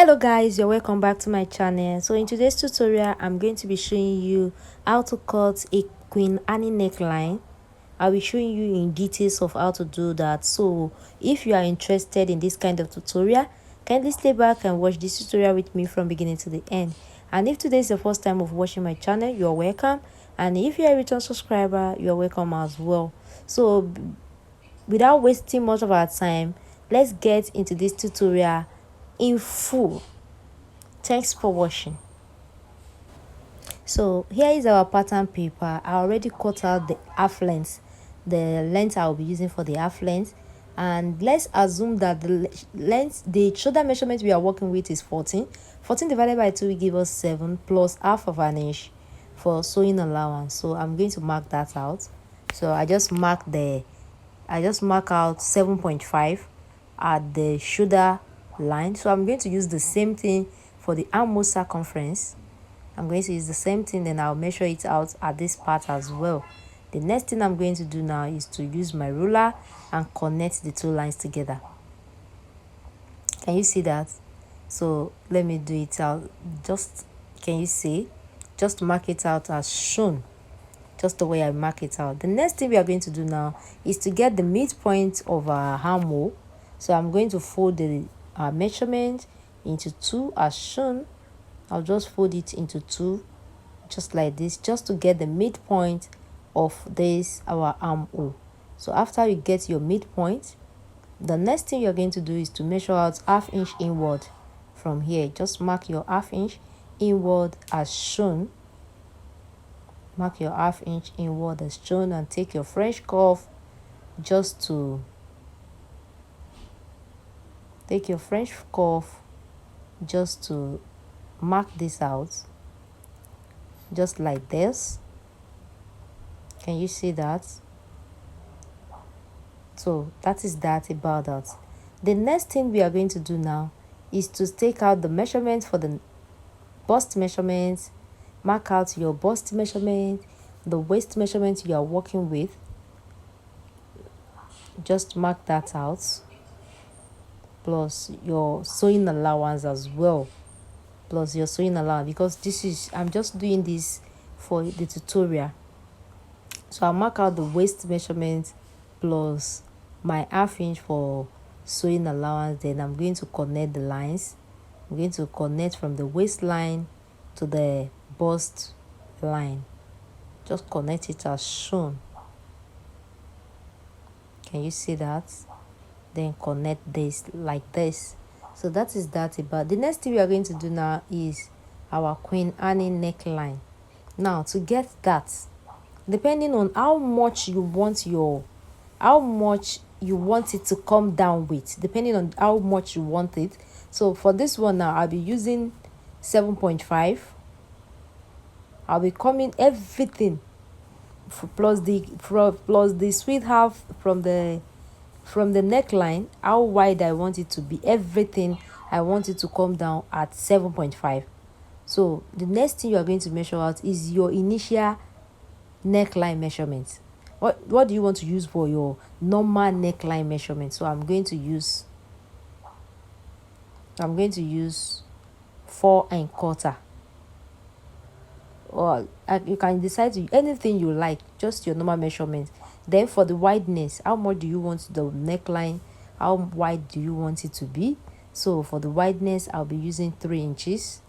Hello guys, you're welcome back to my channel. So in today's tutorial I'm going to be showing you how to cut a Queen Annie neckline. I'll be showing you in details of how to do that. So if you are interested in this kind of tutorial, kindly stay back and watch this tutorial with me from beginning to the end. And if today is the first time of watching my channel, you're welcome. And if you're a return subscriber, you're welcome as well. So without wasting much of our time, let's get into this tutorial in full. Thanks for watching. So here is our pattern paper. I already cut out the half length, the length I'll be using for the half length. And let's assume that the shoulder measurement we are working with is 14 divided by 2 will give us 7 plus half of an inch for sewing allowance. So I'm going to mark that out. So I just mark out 7.5 at the shoulder line. So I'm going to use the same thing for the armhole circumference. I'm going to use the same thing, then I'll measure it out at this part as well. The next thing I'm going to do now is to use my ruler and connect the two lines together. Can you see that? So let me do it out. Can you see? Just mark it out as shown, just the way I mark it out. The next thing we are going to do now is to get the midpoint of our armhole. So I'm going to fold the measurement into 2 as shown. I'll just fold it into 2 just like this, just to get the midpoint of this our armhole. So after you get your midpoint, the next thing you're going to do is to measure out ½ inch inward from here. Just mark your ½ inch inward as shown. Mark your ½ inch inward as shown and take your French curve just to mark this out, just like this. Can you see that? So that is that about that. The next thing we are going to do now is to take out the measurements for the bust measurements. Mark out your bust measurement, the waist measurement you are working with. Just mark that out, plus your sewing allowance as well, because I'm just doing this for the tutorial. So I'll mark out the waist measurement plus my ½ inch for sewing allowance. Then I'm going to connect the lines. I'm going to connect from the waistline to the bust line. Just connect it as shown. Can you see that? Then connect this like this. So that is that about. The next thing we are going to do now is our Queen Annie neckline. Now to get that, depending on how much you want it to come down with, depending on how much you want it. So for this one now, I'll be using 7.5. I'll be coming everything plus the sweet half from the neckline, how wide I want it to be, everything I want it to come down at 7.5. So the next thing you are going to measure out is your initial neckline measurement. What do you want to use for your normal neckline measurement? So I'm going to use 4¼ or you can decide to anything you like, just your normal measurement. Then for the wideness, how much do you want the neckline, how wide do you want it to be? So for the wideness, I'll be using 3 inches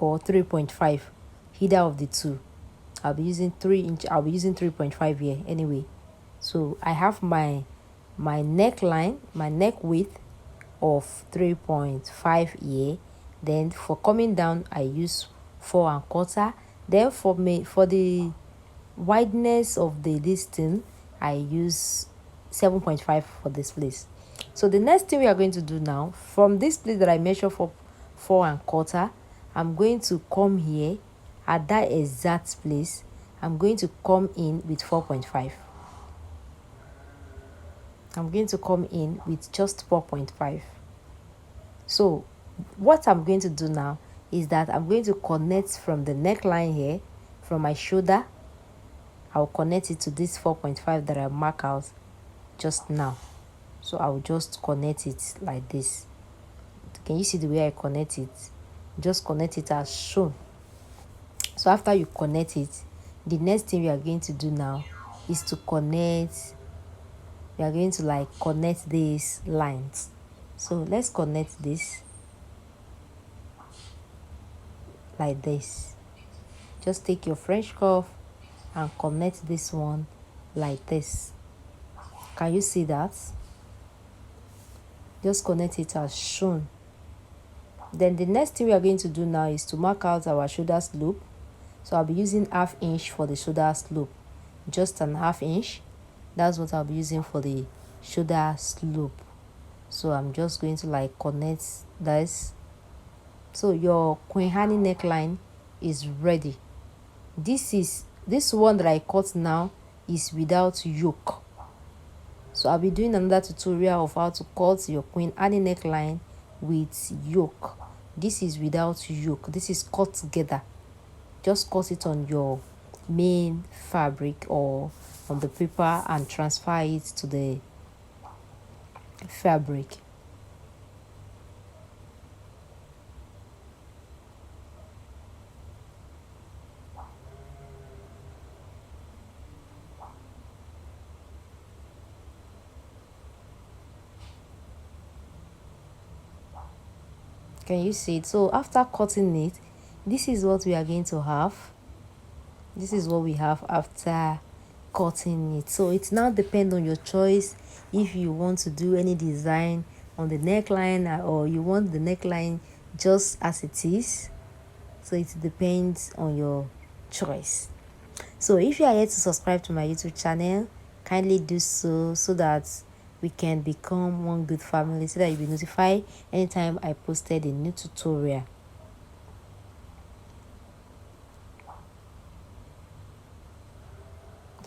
or 3.5, either of the two. I'll be using 3.5 here anyway. So I have my neckline, my neck width of 3.5 here. Then for coming down, I use 4¼ Then for the wideness of the distance, I use 7.5 for this place. So the next thing we are going to do now, from this place that I measure for 4¼ I'm going to come here at that exact place. I'm going to come in with 4.5. I'm going to come in with just 4.5. So what I'm going to do now is that I'm going to connect from the neckline here, from my shoulder. I'll connect it to this 4.5 that I mark out just now. So I'll just connect it like this. Can you see the way I connect it? Just connect it as shown. So after you connect it, the next thing we are going to do now is to connect. We are going to like connect these lines. So let's connect this like this. Just take your French cuff and connect this one like this. Can you see that? Just connect it as shown. Then the next thing we are going to do now is to mark out our shoulder slope. So I'll be using 1/2 inch for the shoulder slope. Just an 1/2 inch. That's what I'll be using for the shoulder slope. So I'm just going to like connect this. So your Queen Honey neckline is ready. This one that I cut now is without yoke. So I'll be doing another tutorial of how to cut your Queen Annie neckline with yoke. This is without yoke. This is cut together. Just cut it on your main fabric or on the paper and transfer it to the fabric. Can you see it? So after cutting it, this is what we are going to have. This is what we have after cutting it. So it now depends on your choice if you want to do any design on the neckline or you want the neckline just as it is. So it depends on your choice. So if you are yet to subscribe to my YouTube channel, kindly do so that we can become one good family, so that you'll be notified anytime I posted a new tutorial.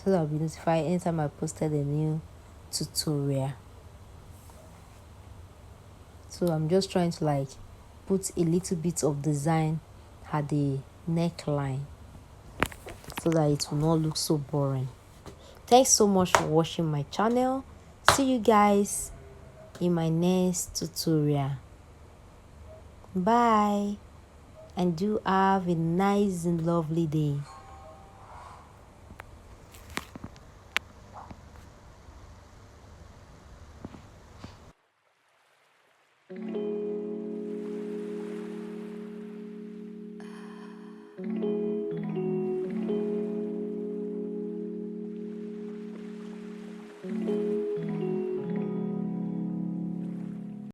So that I'll be notified anytime I posted a new tutorial. So I'm just trying to like put a little bit of design at the neckline so that it will not look so boring. Thanks so much for watching my channel. See you guys in my next tutorial. Bye, and do have a nice and lovely day.